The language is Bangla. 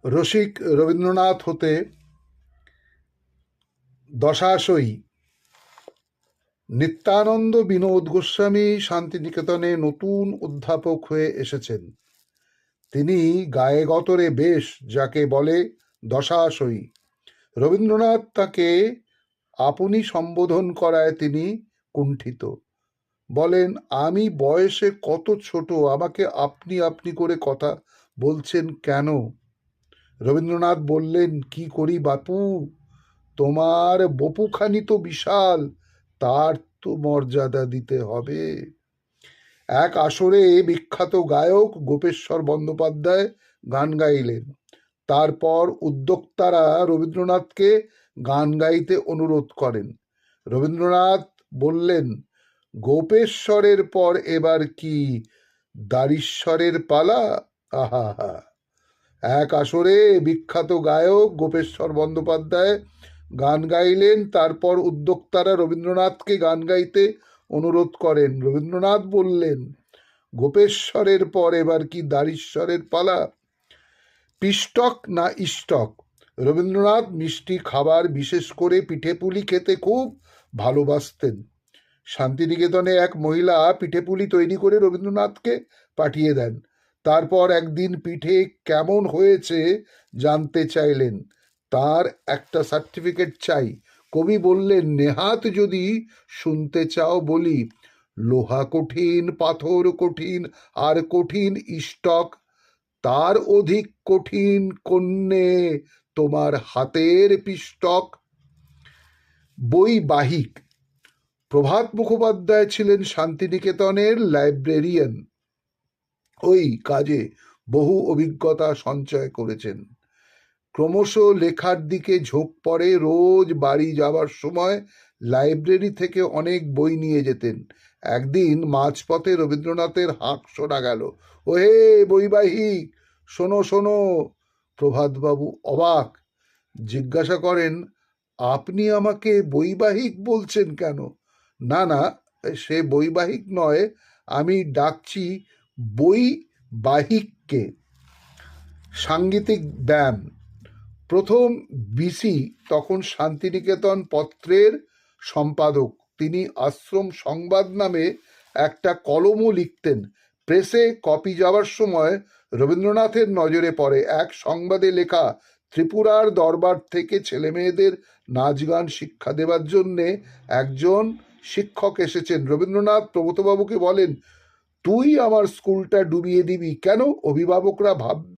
রসিক রবীন্দ্রনাথ হতে দশাশয়ী নিত্যানন্দ বিনোদ গোস্বামী শান্তিনিকেতনে নতুন অধ্যাপক হয়ে এসেছেন। তিনি গায়ে গতরে বেশ, যাকে বলে দশাশয়ী। রবীন্দ্রনাথ তাকে আপনি সম্বোধন করায় তিনি কুণ্ঠিত। বলেন, আমি বয়সে কত ছোট, আমাকে আপনি আপনি করে কথা বলছেন কেন? রবীন্দ্রনাথ বললেন, কি করি বাপু, তোমার বপুখানি তো বিশাল, তার তো মর্যাদা দিতে হবে। এক আসরে বিখ্যাত গায়ক গোপেশ্বর বন্দ্যোপাধ্যায় গান গাইলেন। তারপর উদ্যোক্তারা রবীন্দ্রনাথকে গান গাইতে অনুরোধ করেন। রবীন্দ্রনাথ বললেন, গোপেশ্বরের পর এবার কি দারিশ্বরের পালা? আহা হা। এক আসরে বিখ্যাত গায়ক গোপেশ্বর বন্দ্যোপাধ্যায় গান গাইলেন। তারপর উদ্যোক্তারা রবীন্দ্রনাথকে গান গাইতে অনুরোধ করেন। রবীন্দ্রনাথ বললেন, গোপেশ্বরের পর এবার কি দারিশ্বরের পালা? পিষ্টক না ইষ্টক? রবীন্দ্রনাথ মিষ্টি খাবার, বিশেষ করে পিঠেপুলি খেতে খুব ভালোবাসতেন। শান্তিনিকেতনে এক মহিলা পিঠেপুলি তৈরি করে রবীন্দ্রনাথকে পাঠিয়ে দেন। তারপর একদিন পিঠে কেমন হয়েছে জানতে চাইলেন। তার একটা সার্টিফিকেট চাই। কবি বললেন, নেহাত যদি শুনতে চাও বলি, লোহা কঠিন, পাথর কঠিন, আর কঠিন ইষ্টক, তার অধিক কঠিন কন্যে তোমার হাতের পিষ্টক। বইবাহিক। প্রভাত মুখোপাধ্যায় ছিলেন শান্তিনিকেতনের লাইব্রেরিয়ান। ওই কাজে বহু অভিজ্ঞতা সঞ্চয় করেছেন। ক্রমশ লেখার দিকে ঝোঁক পড়ে। রোজ বাড়ি যাবার সময় লাইব্রেরি থেকে অনেক বই নিয়ে যেতেন। একদিন মাঝপথে রবীন্দ্রনাথের হাঁক শোনা গেল, ওহে বইবাহিক, শোনো শোনো। প্রভাতবাবু অবাক, জিজ্ঞাসা করেন, আপনি আমাকে বইবাহিক বলছেন কেন? না না, সে বইবাহিক নয়, আমি ডাকছি বইবাহিককে। সাংগীতিক ব্যায়াম। প্রথম বিসি তখন শান্তিনিকেতন পত্রের সম্পাদক। তিনি আশ্রম সংবাদ নামে একটা কলমও লিখতেন। প্রেসে কপি যাওয়ার সময় রবীন্দ্রনাথের নজরে পড়ে। এক সংবাদে লেখা, ত্রিপুরার দরবার থেকে ছেলেমেয়েদের নাচ গান শিক্ষা দেবার জন্যে একজন শিক্ষক এসেছেন। রবীন্দ্রনাথ প্রবোতবাবুকে বলেন, তুই আমার স্কুলটা ডুবিয়ে দিবি কেন? অভিভাবকরা